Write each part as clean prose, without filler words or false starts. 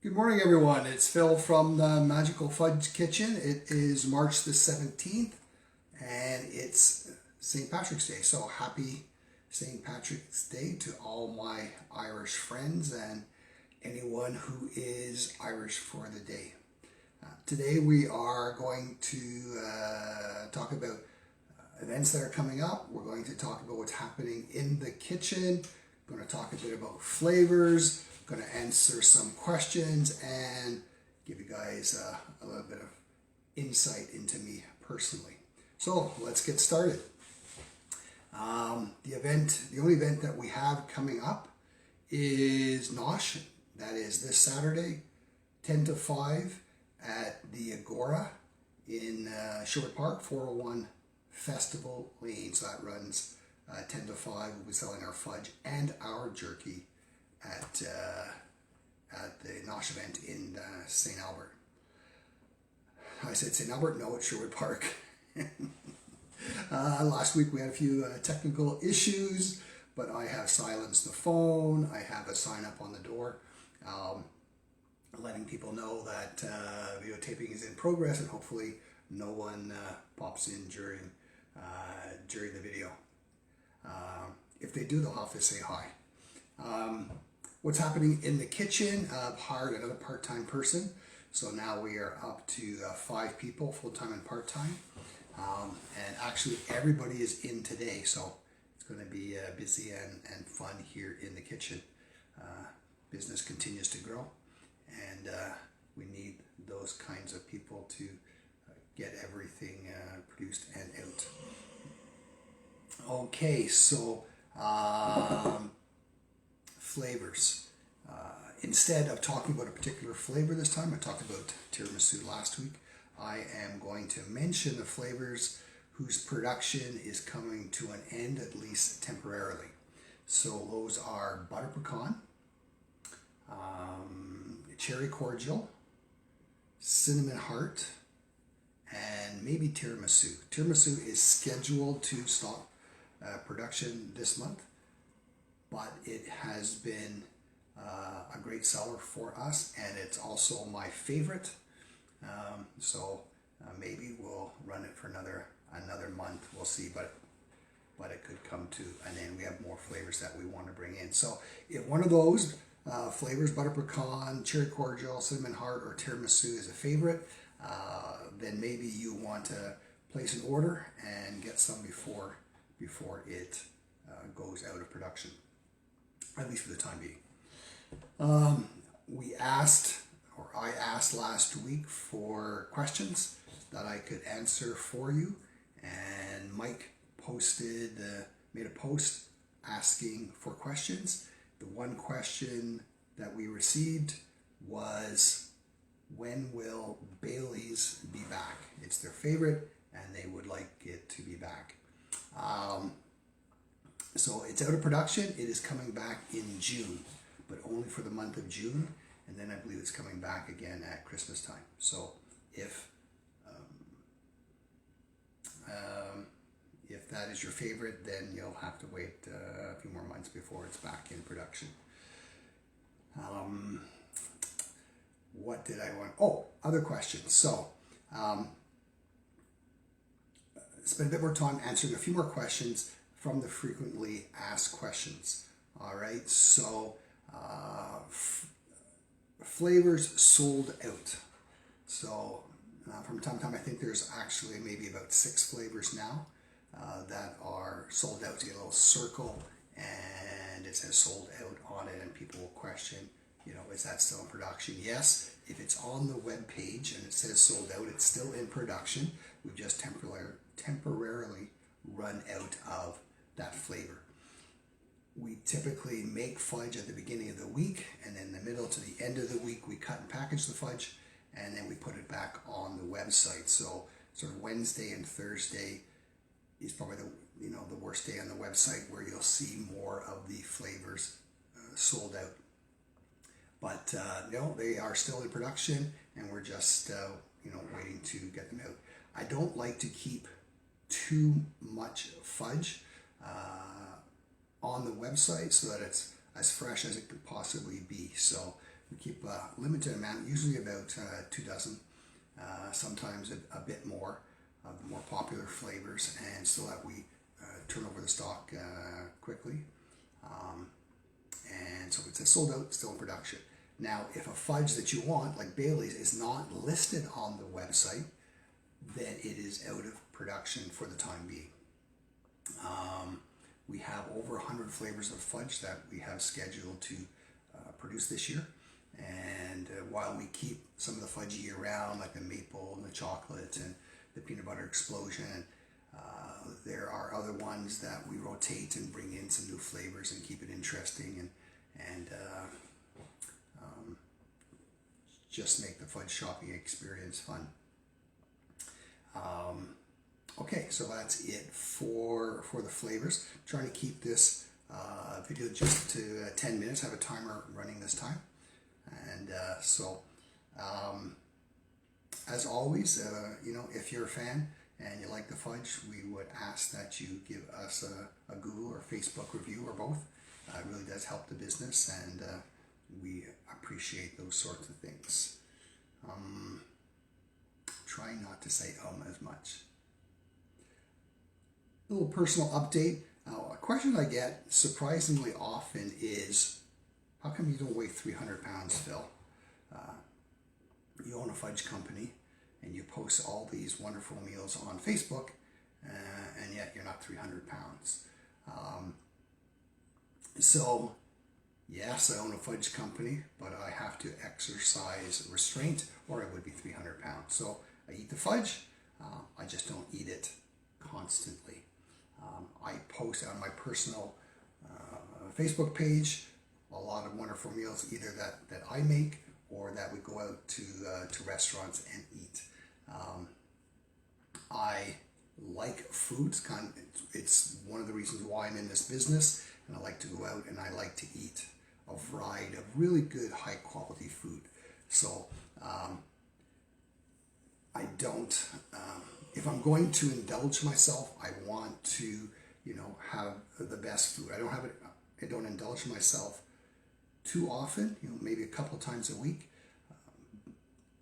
Good morning, everyone. It's Phil from the Magical Fudge Kitchen. It is March the 17th, and it's St. Patrick's Day. So happy St. Patrick's Day to all my Irish friends and anyone who is Irish for the day. Today we are going to talk about events that are coming up. We're going to talk about what's happening in the kitchen. We're going to talk a bit about flavors. Going to answer some questions and give you guys a little bit of insight into me personally. So let's get started. The only event that we have coming up is NOSH. That is this Saturday, 10 to 5 at the Agora in Sherwood Park, 401 Festival Lane. So that runs 10 to 5. We'll be selling our fudge and our jerky at the NOSH event in St. Albert. I said St. Albert? No, it's Sherwood Park. Last week we had a few technical issues, but I have silenced the phone. I have a sign up on the door letting people know that videotaping is in progress, and hopefully no one pops in during the video. If they do, they'll have to say hi. What's happening in the kitchen? I've hired another part-time person, so now we are up to 5 people, full-time and part-time, and actually everybody is in today, so it's going to be busy and fun here in the kitchen. Business continues to grow, and we need those kinds of people to get everything produced and out. Okay, so flavors. Instead of talking about a particular flavor this time, I talked about tiramisu last week. I am going to mention the flavors whose production is coming to an end, at least temporarily. So those are butter pecan, cherry cordial, cinnamon heart, and maybe tiramisu. Tiramisu is scheduled to stop production this month, but it has been a great seller for us, and it's also my favorite. So maybe we'll run it for another month. We'll see, but it could come to an end. We have more flavors that we want to bring in. So if one of those flavors, butter pecan, cherry cordial, cinnamon heart, or tiramisu is a favorite, then maybe you want to place an order and get some before it goes out of production, at least for the time being. I asked last week for questions that I could answer for you, and Mike made a post asking for questions. The one question that we received was, when will Bailey's be back? It's their favorite, and they would like it to be back. So it's out of production. It is coming back in June, but only for the month of June, and then I believe it's coming back again at Christmas time. So if that is your favorite, then you'll have to wait a few more months before it's back in production. What did I want? Oh, other questions. So spend a bit more time answering a few more questions from the frequently asked questions. All right, so flavors sold out. So from time to time, I think there's actually maybe about 6 flavors now that are sold out. You get a little circle and it says sold out on it, and people will question, is that still in production? Yes, if it's on the web page and it says sold out, it's still in production. We've just temporarily run out of that flavor. We typically make fudge at the beginning of the week, and in the middle to the end of the week we cut and package the fudge, and then we put it back on the website. So sort of Wednesday and Thursday is probably the worst day on the website, where you'll see more of the flavors sold out. But they are still in production, and we're just waiting to get them out. I don't like to keep too much fudge on the website so that it's as fresh as it could possibly be. So we keep a limited amount, usually about 2 dozen, sometimes a bit more of the more popular flavors, and so that we turn over the stock quickly. And so it's sold out, still in production. Now, if a fudge that you want, like Bailey's, is not listed on the website, then it is out of production for the time being. We have over 100 flavors of fudge that we have scheduled to produce this year. And while we keep some of the fudge year round, like the maple and the chocolate and the peanut butter explosion, there are other ones that we rotate and bring in some new flavors and keep it interesting and just make the fudge shopping experience fun. Okay, so that's it for the flavors. I'm trying to keep this video just to 10 minutes. I have a timer running this time. And as always, if you're a fan and you like the fudge, we would ask that you give us a Google or Facebook review or both. It really does help the business, and we appreciate those sorts of things. Try not to say as much. A little personal update. A question I get surprisingly often is, how come you don't weigh 300 pounds, Phil? You own a fudge company and you post all these wonderful meals on Facebook, and yet you're not 300 pounds. So, yes, I own a fudge company, but I have to exercise restraint or I would be 300 pounds. So I eat the fudge, I just don't eat it constantly. I post on my personal Facebook page a lot of wonderful meals, either that I make or that we go out to restaurants and eat. I like foods. It's one of the reasons why I'm in this business, and I like to go out and I like to eat a variety of really good, high quality food. So I don't, if I'm going to indulge myself, I want to, have the best food. I don't indulge myself too often, maybe a couple times a week.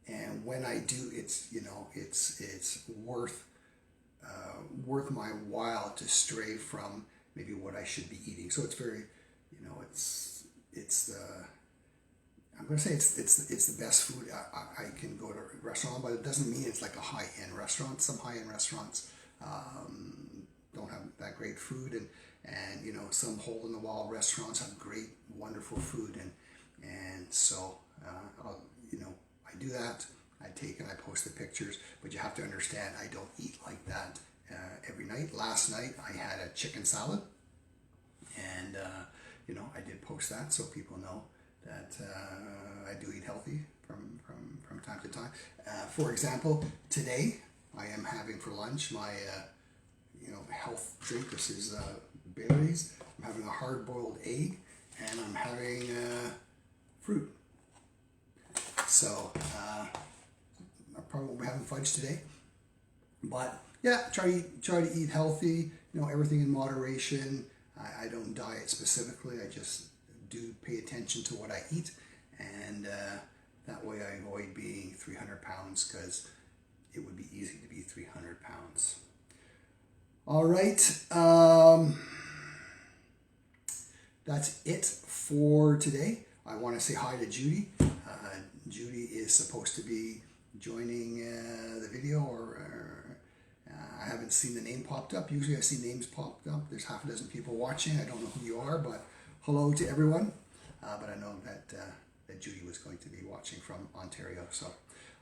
And when I do, it's worth my while to stray from maybe what I should be eating. So it's very, I'm going to say it's the best food I can go to a restaurant, but it doesn't mean it's like a high-end restaurant. Some high-end restaurants don't have that great food, and some hole-in-the-wall restaurants have great, wonderful food, and so I do that. I take and I post the pictures, but you have to understand I don't eat like that every night. Last night I had a chicken salad, and I did post that so people know that I do eat healthy from time to time. For example, today I am having for lunch my health drink. This is berries. I'm having a hard-boiled egg, and I'm having fruit. So I probably won't be having fudge today, but yeah, try to eat healthy. Everything in moderation. I don't diet specifically. I just do pay attention to what I eat, and that way I avoid being 300 pounds, because it would be easy to be 300 pounds. All right, that's it for today. I want to say hi to Judy. Judy is supposed to be joining the video, or I haven't seen the name popped up. Usually I see names popped up. There's half a dozen people watching. I don't know who you are, but hello to everyone. But I know that Judy was going to be watching from Ontario. So,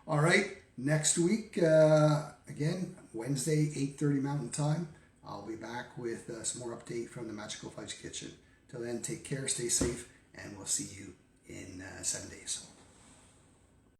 all right, next week, again, Wednesday, 8:30 Mountain Time, I'll be back with some more update from the Magical Fudge Kitchen. Till then, take care, stay safe, and we'll see you in 7 days.